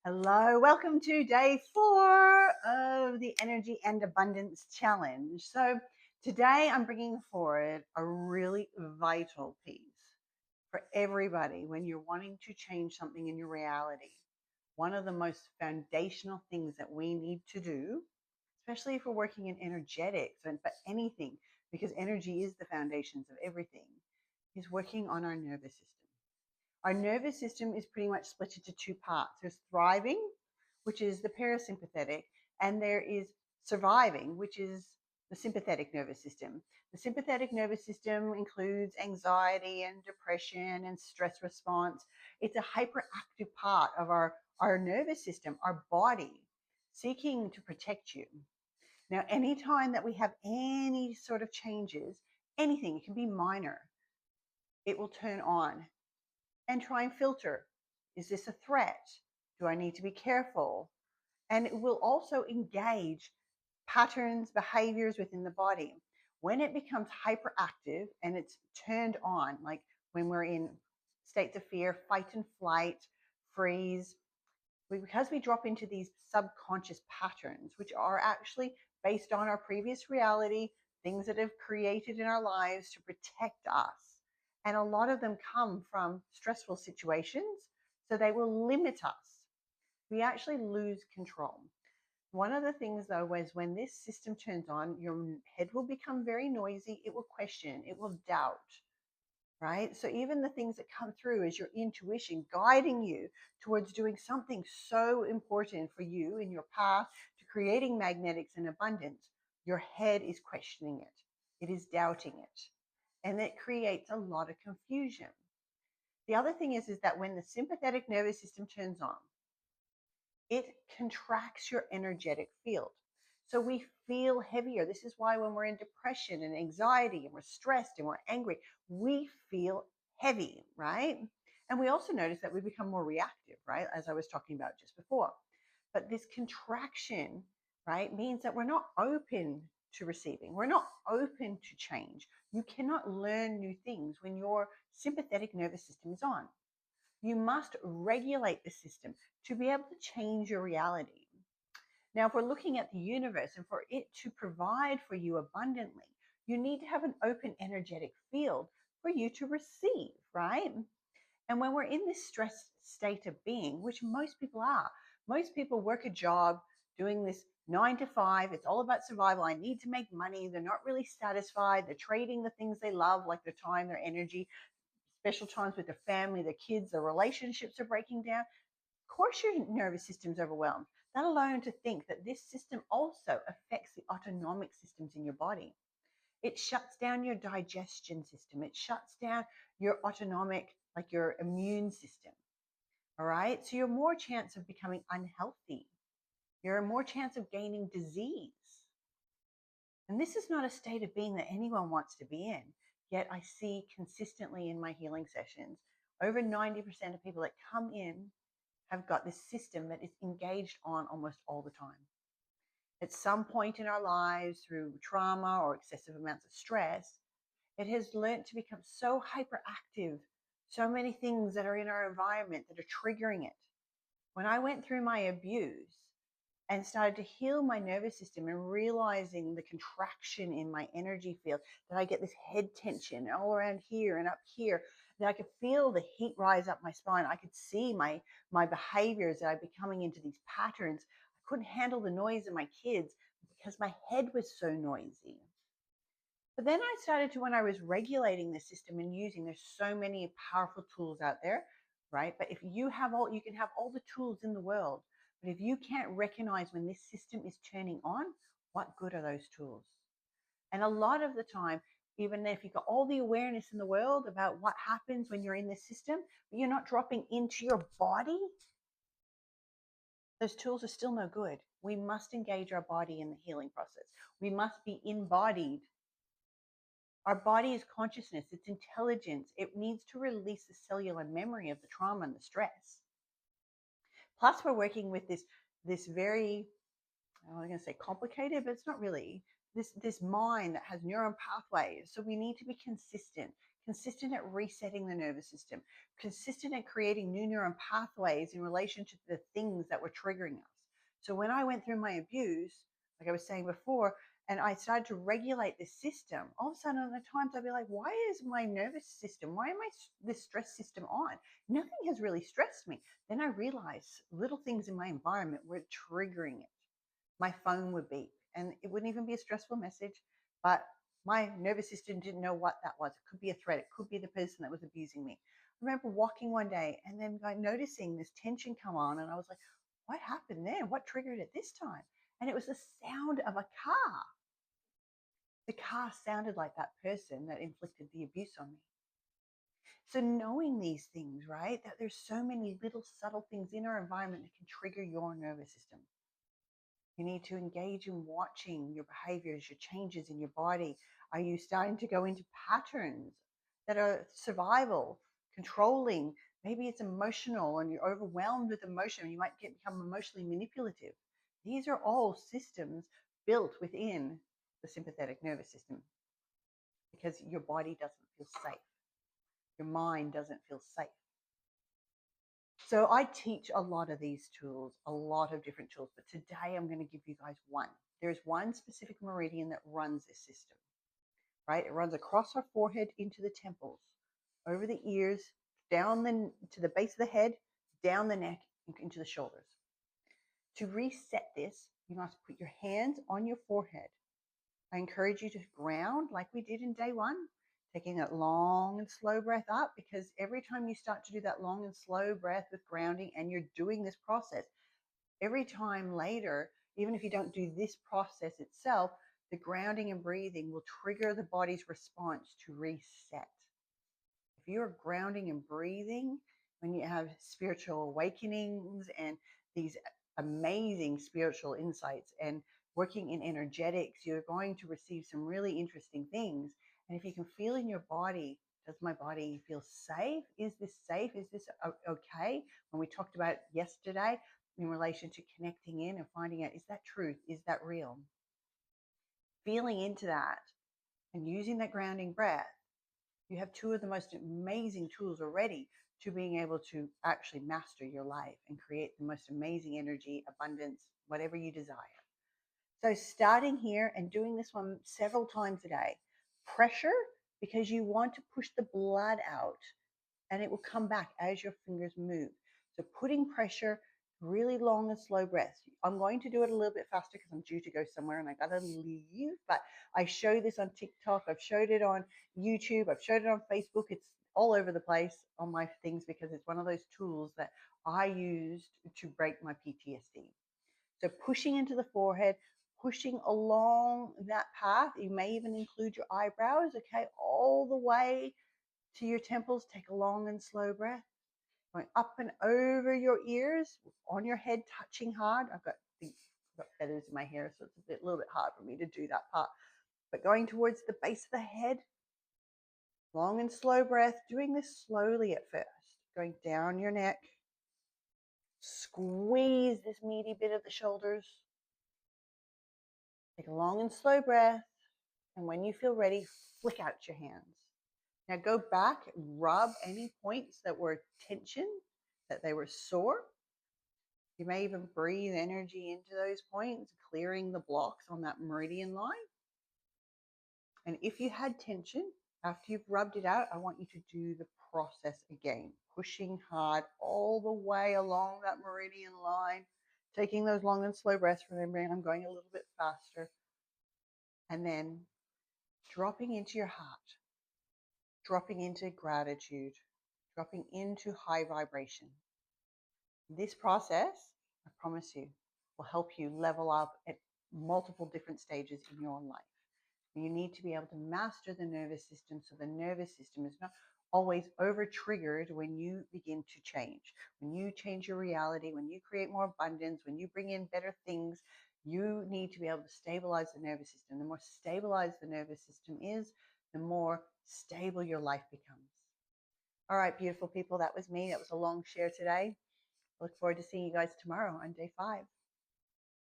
Hello, welcome to day 4 of the Energy and Abundance Challenge. So, today I'm bringing forward a really vital piece for everybody when you're wanting to change something in your reality. One of the most foundational things that we need to do, especially if we're working in energetics and for anything, because energy is the foundations of everything, is working on our nervous system. Our nervous system is pretty much split into two parts. There's thriving, which is the parasympathetic, and there is surviving, which is the sympathetic nervous system. The sympathetic nervous system includes anxiety and depression and stress response. It's a hyperactive part of our nervous system, our body, seeking to protect you. Now, anytime that we have any sort of changes, anything, it can be minor, it will turn on and try and filter. Is this a threat? Do I need to be careful? And it will also engage patterns, behaviors within the body. When it becomes hyperactive and it's turned on, like when we're in states of fear, fight and flight, freeze, because we drop into these subconscious patterns, which are actually based on our previous reality, things that have created in our lives to protect us. And a lot of them come from stressful situations, so they will limit us. We actually lose control. One of the things, though, is when this system turns on, your head will become very noisy. It will question, it will doubt, right? So even the things that come through as your intuition guiding you towards doing something so important for you in your path to creating magnetics and abundance, your head is questioning it. It is doubting it. And that creates a lot of confusion. The other thing is that when the sympathetic nervous system turns on, it contracts your energetic field. So we feel heavier. This is why when we're in depression and anxiety and we're stressed and we're angry, we feel heavy, right? And we also notice that we become more reactive, right? As I was talking about just before. But this contraction, right, means that we're not open to receiving. We're not open to change. You cannot learn new things when your sympathetic nervous system is on. You must regulate the system to be able to change your reality. Now, if we're looking at the universe and for it to provide for you abundantly, you need to have an open energetic field for you to receive, right? And when we're in this stress state of being, which most people are, most people work a job doing this 9 to 5. It's all about survival. I need to make money. They're not really satisfied. They're trading the things they love, like their time, their energy, special times with their family, their kids, their relationships are breaking down. Of course, your nervous system's overwhelmed. That alone to think that this system also affects the autonomic systems in your body. It shuts down your digestion system. It shuts down your autonomic, like your immune system. All right. So you're more chance of becoming unhealthy. You're more chance of gaining disease. And this is not a state of being that anyone wants to be in. Yet I see consistently in my healing sessions, over 90% of people that come in have got this system that is engaged on almost all the time. At some point in our lives, through trauma or excessive amounts of stress, it has learned to become so hyperactive, so many things that are in our environment that are triggering it. When I went through my abuse and started to heal my nervous system and realizing the contraction in my energy field, that I get this head tension all around here and up here, that I could feel the heat rise up my spine. I could see my behaviors, that I'd be coming into these patterns. I couldn't handle the noise of my kids because my head was so noisy. But then I started to, when I was regulating the system and using, there's so many powerful tools out there, right? But if you have all, you can have all the tools in the world. But if you can't recognize when this system is turning on, what good are those tools? And a lot of the time, even if you've got all the awareness in the world about what happens when you're in this system, but you're not dropping into your body, those tools are still no good. We must engage our body in the healing process. We must be embodied. Our body is consciousness, it's intelligence. It needs to release the cellular memory of the trauma and the stress. Plus, we're working with this very, I'm going to say complicated, but it's not really, this mind that has neuron pathways. So we need to be consistent. consistent at resetting the nervous system, consistent at creating new neuron pathways in relation to the things that were triggering us. So when I went through my abuse, like I was saying before, and I started to regulate this system, all of a sudden at times I'd be like, why is my nervous system, why am I this stress system on? Nothing has really stressed me. Then I realized little things in my environment were triggering it. My phone would beep and it wouldn't even be a stressful message, but my nervous system didn't know what that was. It could be a threat. It could be the person that was abusing me. I remember walking one day and then noticing this tension come on, and I was like, what happened there? What triggered it this time? And it was the sound of a car. The car sounded like that person that inflicted the abuse on me. So knowing these things, right, that there's so many little subtle things in our environment that can trigger your nervous system. You need to engage in watching your behaviors, your changes in your body. Are you starting to go into patterns that are survival, controlling? Maybe it's emotional and you're overwhelmed with emotion and you might become emotionally manipulative. These are all systems built within the sympathetic nervous system because your body doesn't feel safe. Your mind doesn't feel safe. So I teach a lot of these tools, a lot of different tools, but today I'm going to give you guys one. There's one specific meridian that runs this system, right? It runs across our forehead into the temples, over the ears, down to the base of the head, down the neck, into the shoulders. To reset this, you must put your hands on your forehead. I encourage you to ground like we did in day one, taking that long and slow breath up, because every time you start to do that long and slow breath with grounding and you're doing this process, every time later, even if you don't do this process itself, the grounding and breathing will trigger the body's response to reset. If you're grounding and breathing, when you have spiritual awakenings and these amazing spiritual insights and working in energetics, you're going to receive some really interesting things. And if you can feel in your body, does my body feel safe? Is this safe? Is this okay? When we talked about yesterday in relation to connecting in and finding out, is that truth? Is that real? Feeling into that and using that grounding breath, you have two of the most amazing tools already to being able to actually master your life and create the most amazing energy, abundance, whatever you desire. So starting here and doing this one several times a day. Pressure, because you want to push the blood out and it will come back as your fingers move. So putting pressure, really long and slow breaths. I'm going to do it a little bit faster because I'm due to go somewhere and I gotta leave, but I show this on TikTok, I've showed it on YouTube, I've showed it on Facebook. It's all over the place on my things because it's one of those tools that I used to break my PTSD. So pushing into the forehead, pushing along that path. You may even include your eyebrows, okay, all the way to your temples. Take a long and slow breath. Going up and over your ears, on your head, touching hard. I've got feathers in my hair, so it's a little bit hard for me to do that part. But going towards the base of the head, long and slow breath, doing this slowly at first. Going down your neck, squeeze this meaty bit of the shoulders. Take a long and slow breath, and when you feel ready, flick out your hands. Now go back, rub any points that were tension, that they were sore. You may even breathe energy into those points, clearing the blocks on that meridian line. And if you had tension, after you've rubbed it out, I want you to do the process again, pushing hard all the way along that meridian line, taking those long and slow breaths. Remembering I'm going a little bit faster. And then dropping into your heart, dropping into gratitude, dropping into high vibration. This process, I promise you, will help you level up at multiple different stages in your life. You need to be able to master the nervous system so the nervous system is not always over triggered when you begin to change. When you change your reality, when you create more abundance, when you bring in better things, you need to be able to stabilize the nervous system. The more stabilized the nervous system is, the more stable your life becomes. All right, beautiful people, that was me. That was a long share today. I look forward to seeing you guys tomorrow on day 5.